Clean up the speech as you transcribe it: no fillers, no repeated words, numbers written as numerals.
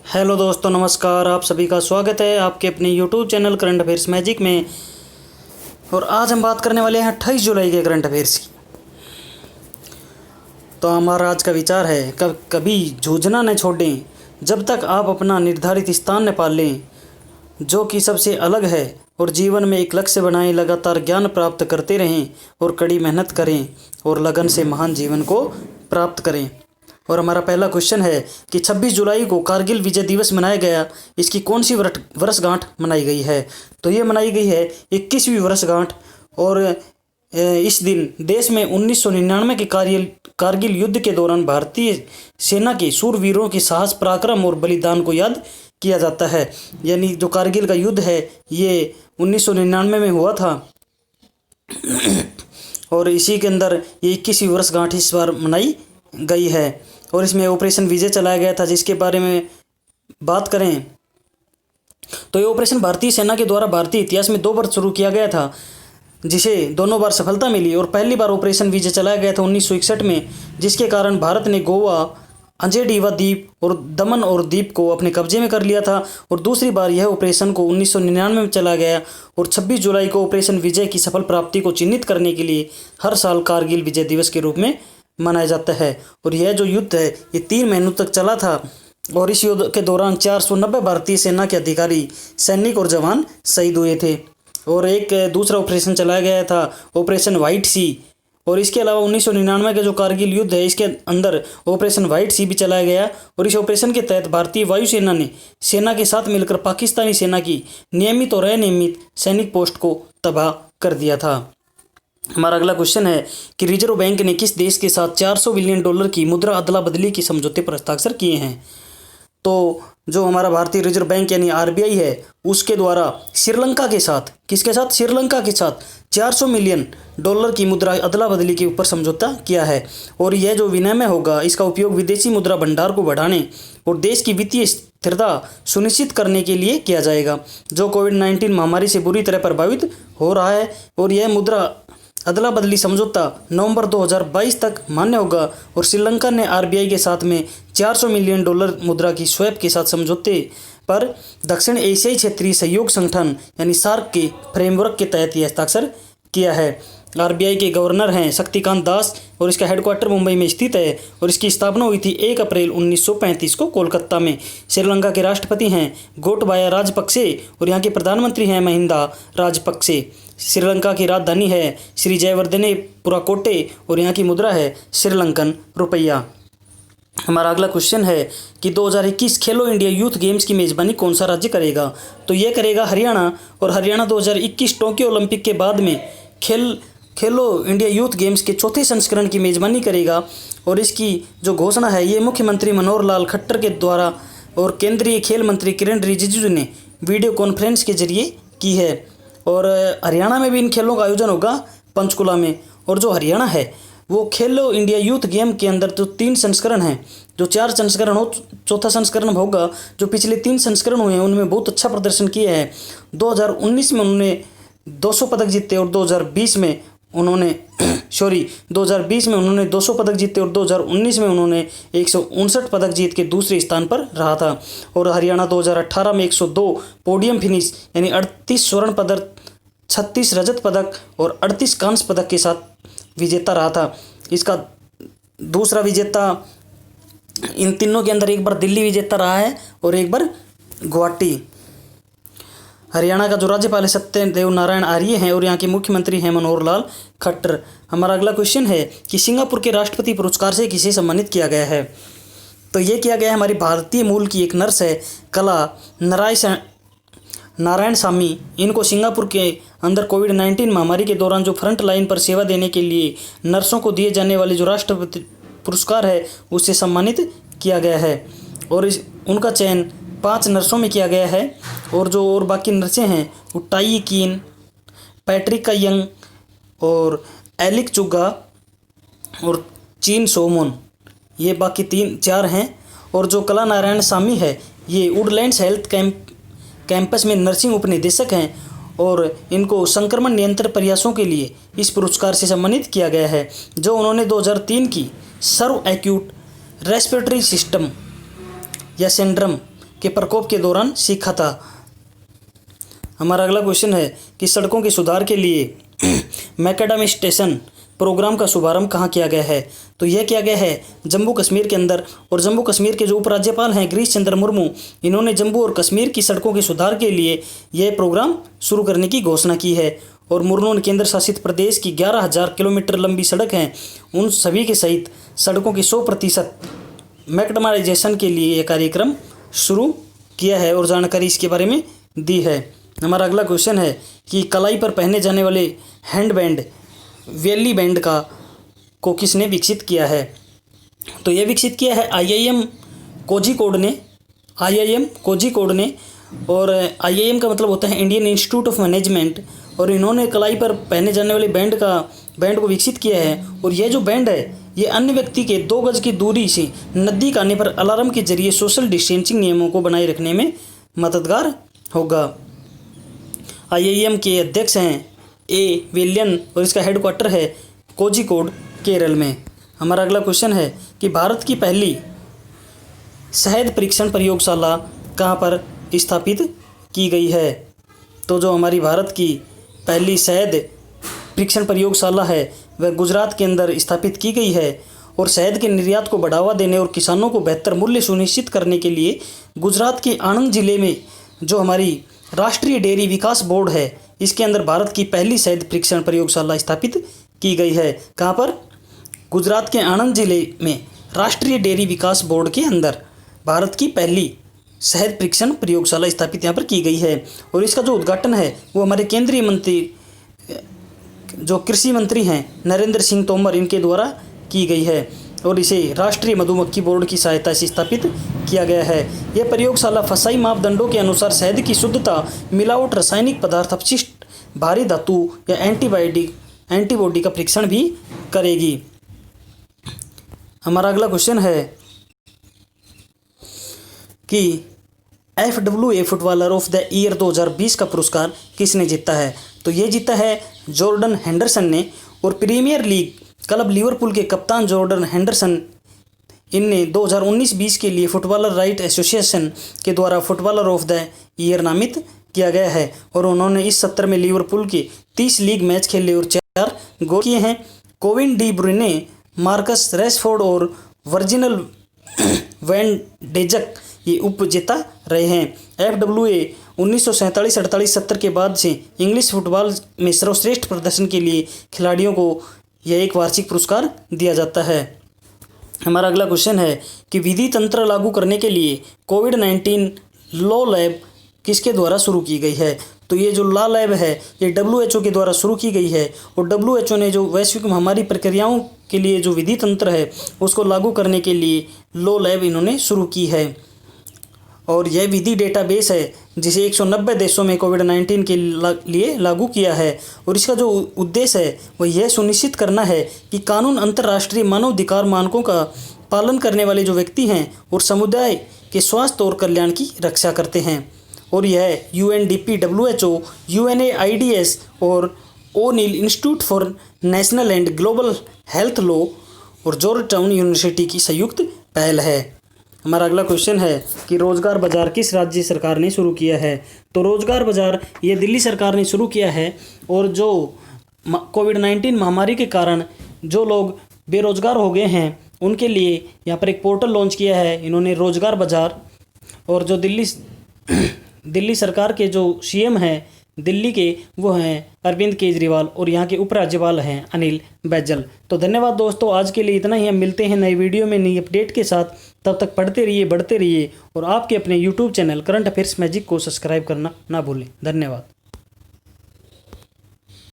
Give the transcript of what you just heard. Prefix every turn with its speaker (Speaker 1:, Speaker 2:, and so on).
Speaker 1: Hello दोस्तों, नमस्कार। आप सभी का स्वागत है आपके अपने YouTube channel current affairs magic में। और आज हम बात करने वाले हैं 28 जुलाई के करंट अफेयर्स की। तो हमारा आज का विचार है कभी जूझना न छोड़ें जब तक आप अपना निर्धारित स्थान न पा लें, जो कि सबसे अलग है। और जीवन में एक लक्ष्य बनाएं, लगातार ज्ञान प्राप्त करते रहें और कड़ी मेहनत करें और लगन से महान जीवन को प्राप्त करें। और हमारा पहला क्वेश्चन है कि 26 जुलाई को कारगिल विजय दिवस मनाया गया, इसकी कौन सी वर्षगांठ मनाई गई है? तो ये मनाई गई है 21वीं वर्षगांठ। और इस दिन देश में 1999 के कारगिल युद्ध के दौरान भारतीय सेना के शूरवीरों के साहस, पराक्रम और बलिदान को याद किया जाता है। यानी जो कारगिल का युद्ध है ये 1999 में हुआ था और इसी के अंदर ये 21वीं वर्षगांठ इस बार मनाई गई है। और इसमें ऑपरेशन विजय चलाया गया था, जिसके बारे में बात करें तो ये ऑपरेशन भारतीय सेना के द्वारा भारतीय इतिहास में 2 बार शुरू किया गया था, जिसे दोनों बार सफलता मिली। और पहली बार ऑपरेशन विजय चलाया गया था 1961 में, जिसके कारण भारत ने गोवा, अंजडीवा द्वीप और दमन और द्वीप को अपने कब्जे में कर लिया था। और दूसरी बार यह ऑपरेशन को 1999 में चला गया। और 26 जुलाई को ऑपरेशन विजय की सफल प्राप्ति को चिन्हित करने के लिए हर साल कारगिल विजय दिवस के रूप में मनाया जाता है। और यह जो युद्ध है ये 3 महीनों तक चला था। और इस युद्ध के दौरान 490 भारतीय सेना के अधिकारी, सैनिक और जवान शहीद हुए थे। और एक दूसरा ऑपरेशन चलाया गया था, ऑपरेशन व्हाइट सी। और इसके अलावा 1999 का जो कारगिल युद्ध है इसके अंदर ऑपरेशन व्हाइट सी भी चलाया गया। और इस ऑपरेशन के तहत भारतीय वायुसेना ने सेना के साथ मिलकर पाकिस्तानी सेना की नियमित और अनियमित सैनिक पोस्ट को तबाह कर दिया था। हमारा अगला क्वेश्चन है कि रिजर्व बैंक ने किस देश के साथ $400 बिलियन की मुद्रा अदला बदली के समझौते पर हस्ताक्षर किए हैं? तो जो हमारा भारतीय रिजर्व बैंक यानी आरबीआई है उसके द्वारा श्रीलंका के साथ, किसके साथ? श्रीलंका के साथ $400 मिलियन की मुद्रा अदला बदली के ऊपर समझौता किया है। और यह जो विनिमय होगा इसका उपयोग विदेशी मुद्रा भंडार को बढ़ाने और देश की वित्तीय स्थिरता सुनिश्चित करने के लिए किया जाएगा, जो कोविड-19 महामारी से बुरी तरह प्रभावित हो रहा है। और यह मुद्रा अदला बदली समझौता नवंबर 2022 तक मान्य होगा। और श्रीलंका ने आरबीआई के साथ में $400 मिलियन मुद्रा की स्वैप के साथ समझौते पर दक्षिण एशियाई क्षेत्रीय सहयोग संगठन यानी सार्क के फ्रेमवर्क के तहत यह हस्ताक्षर किया है। आरबीआई के गवर्नर हैं शक्तिकांत दास और इसका हेडक्वार्टर मुंबई में स्थित है। और इसकी स्थापना हुई थी 1 अप्रैल 1935 को कोलकाता में। श्रीलंका के राष्ट्रपति हैं गोटबाया राजपक्षे और यहाँ के प्रधानमंत्री हैं महिंदा राजपक्षे। श्रीलंका की राजधानी है श्री जयवर्धनेपुरा और यहाँ की मुद्रा है श्रीलंकन रुपया। हमारा अगला क्वेश्चन है कि 2021 खेलो इंडिया यूथ गेम्स की मेज़बानी कौन सा राज्य करेगा? तो ये करेगा हरियाणा। और हरियाणा 2021 टोक्यो ओलंपिक के बाद में खेलो इंडिया यूथ गेम्स के 4थे संस्करण की मेज़बानी करेगा। और इसकी जो घोषणा है ये मुख्यमंत्री मनोहर लाल खट्टर के द्वारा और केंद्रीय खेल मंत्री किरण रिजिजू ने वीडियो कॉन्फ्रेंस के जरिए की है। और हरियाणा में भी इन खेलों का आयोजन होगा पंचकुला में। और जो हरियाणा है वो खेलो इंडिया यूथ गेम के अंदर जो 3 संस्करण हैं, जो 4 संस्करण हो, 4था संस्करण होगा। जो पिछले 3 संस्करण हुए हैं उनमें बहुत अच्छा प्रदर्शन किया है। 2019 में उन्होंने 200 पदक जीते और 2020 में उन्होंने 200 पदक जीते और 2019 में उन्होंने 159 पदक जीत के दूसरे स्थान पर रहा था। और हरियाणा 2018 में 102 पोडियम फिनिश यानी 38 स्वर्ण पदक, 36 रजत पदक और 38 कांस्य पदक के साथ विजेता रहा था। इसका दूसरा विजेता इन तीनों के अंदर एक बार दिल्ली विजेता रहा है और एक बार गुवाहाटी। हरियाणा का जो राज्यपाल है सत्यदेव नारायण आर्य हैं और यहाँ के मुख्यमंत्री हैं मनोहर लाल खट्टर। हमारा अगला क्वेश्चन है कि सिंगापुर के राष्ट्रपति पुरस्कार से किसे सम्मानित किया गया है? तो ये किया गया है हमारी भारतीय मूल की एक नर्स है कला नारायण स्वामी। इनको सिंगापुर के अंदर कोविड-19 महामारी के दौरान जो फ्रंट लाइन पर सेवा देने के लिए नर्सों को दिए जाने वाले जो राष्ट्रपति पुरस्कार है उससे सम्मानित किया गया है। और उनका चयन 5 नर्सों में किया गया है। और बाकी नर्सें हैं वो टाई कीन, पैट्रिका यंग और एलिक चुगा और चीन सोमोन, ये बाकी 4 हैं। और जो कला नारायण स्वामी है ये वुडलैंड्स हेल्थ कैंपस में नर्सिंग उपनिदेशक हैं और इनको संक्रमण नियंत्रण प्रयासों के लिए इस पुरस्कार से सम्मानित किया गया है, जो उन्होंने 2003 की सर्व एक्यूट रेस्पिरेटरी सिस्टम या सिंड्रोम के प्रकोप के दौरान सीखा था। हमारा अगला क्वेश्चन है कि सड़कों के सुधार के लिए मैकाडम स्टेशन प्रोग्राम का शुभारंभ कहाँ किया गया है? तो यह किया गया है जम्मू कश्मीर के अंदर। और जम्मू कश्मीर के जो उपराज्यपाल हैं गिरीश चंद्र मुर्मू, इन्होंने जम्मू और कश्मीर की सड़कों के सुधार के लिए यह प्रोग्राम शुरू करने की घोषणा की है। और मुर्मू ने केंद्र शासित प्रदेश की 11,000 किलोमीटर लंबी सड़क हैं उन सभी के सहित सड़कों की 100% मैकडमाइजेशन के लिए यह कार्यक्रम शुरू किया है और जानकारी इसके बारे में दी है। हमारा अगला क्वेश्चन है कि कलाई पर पहने जाने वाले हैंड बैंड वेली बैंड को किसने विकसित किया है? तो यह विकसित किया है IIM कोझिकोड ने। और IIM का मतलब होता है इंडियन इंस्टीट्यूट ऑफ मैनेजमेंट। और इन्होंने कलाई पर पहने जाने वाले बैंड को विकसित किया है। और यह जो बैंड है ये अन्य व्यक्ति के 2 गज की दूरी से नज़दीक आने पर अलार्म के जरिए सोशल डिस्टेंसिंग नियमों को बनाए रखने में मददगार होगा। IIM के अध्यक्ष हैं A विलियन और इसका हेडक्वार्टर है कोझिकोड, केरल में। हमारा अगला क्वेश्चन है कि भारत की पहली शहद परीक्षण प्रयोगशाला कहाँ पर स्थापित की गई है? तो जो हमारी भारत की पहली शहद परीक्षण प्रयोगशाला है वह गुजरात के अंदर स्थापित की गई है। और शहद के निर्यात को बढ़ावा देने और किसानों को बेहतर मूल्य सुनिश्चित करने के लिए गुजरात के आणंद जिले में जो हमारी राष्ट्रीय डेयरी विकास बोर्ड है इसके अंदर भारत की पहली शहद परीक्षण प्रयोगशाला स्थापित की गई है। कहाँ पर? गुजरात के आणंद जिले में राष्ट्रीय डेयरी विकास बोर्ड के अंदर भारत की पहली शहद परीक्षण प्रयोगशाला स्थापित यहाँ पर की गई है। और इसका जो उद्घाटन है वो हमारे केंद्रीय मंत्री जो कृषि मंत्री हैं नरेंद्र सिंह तोमर, इनके द्वारा की गई है। और इसे राष्ट्रीय मधुमक्खी बोर्ड की सहायता से स्थापित किया गया है। यह प्रयोगशाला फसाई मापदंडों के अनुसार शहद की शुद्धता, मिलावट, रासायनिक पदार्थ, अपशिष्ट, भारी धातु या एंटीबॉडी का परीक्षण भी करेगी। हमारा अगला क्वेश्चन है कि FWA footballer of the year 2020 का पुरस्कार किसने जीता है? तो ये जीता है जॉर्डन हेंडरसन ने। और प्रीमियर लीग क्लब लिवरपूल के कप्तान जॉर्डन हेंडरसन इनने 2019-20 के लिए फुटबॉलर राइट एसोसिएशन के द्वारा फुटबॉलर ऑफ द ईयर नामित किया गया है। और उन्होंने इस सत्र में लिवरपूल के 30 लीग मैच खेले और 4 गोल किए हैं। कोविन डी ब्रुयने, मार्कस रैशफोर्ड और वर्जिनल वैन डेजक ये उपविजेता रहे हैं। FWA 1947-48 के बाद से इंग्लिश फुटबॉल में सर्वश्रेष्ठ प्रदर्शन के लिए खिलाड़ियों को यह एक वार्षिक पुरस्कार दिया जाता है। हमारा अगला क्वेश्चन है कि विधि तंत्र लागू करने के लिए कोविड-19 लॉ लैब किसके द्वारा शुरू की गई है? तो ये जो लॉ लैब है ये WHO के द्वारा शुरू की गई है। और WHO ने जो वैश्विक महामारी प्रक्रियाओं के लिए जो विधि तंत्र है उसको लागू करने के लिए लॉ लैब इन्होंने शुरू की है। और यह विधि डेटाबेस है जिसे 190 देशों में कोविड-19 के लिए लागू किया है। और इसका जो उद्देश्य है वह यह सुनिश्चित करना है कि कानून अंतर्राष्ट्रीय मानवाधिकार मानकों का पालन करने वाले जो व्यक्ति हैं और समुदाय के स्वास्थ्य और कल्याण की रक्षा करते हैं। और यह UNDP, WHO, UNAIDS और ओ'नील institute for national and global health law और जॉर्ज टाउन यूनिवर्सिटी की संयुक्त पहल है। हमारा अगला क्वेश्चन है कि रोजगार बाजार किस राज्य सरकार ने शुरू किया है? तो रोजगार बाजार ये दिल्ली सरकार ने शुरू किया है। और जो कोविड-19 महामारी के कारण जो लोग बेरोजगार हो गए हैं उनके लिए यहाँ पर एक पोर्टल लॉन्च किया है इन्होंने, रोजगार बाजार। और जो दिल्ली सरकार के जो CM हैं दिल्ली के वो हैं अरविंद केजरीवाल और यहाँ के उपराज्यपाल हैं अनिल बैजल। तो धन्यवाद दोस्तों, आज के लिए इतना ही। हम मिलते हैं नई वीडियो में नई अपडेट के साथ। तब तक पढ़ते रहिए, बढ़ते रहिए और आपके अपने YouTube channel current affairs magic को सब्सक्राइब करना ना भूलें। धन्यवाद।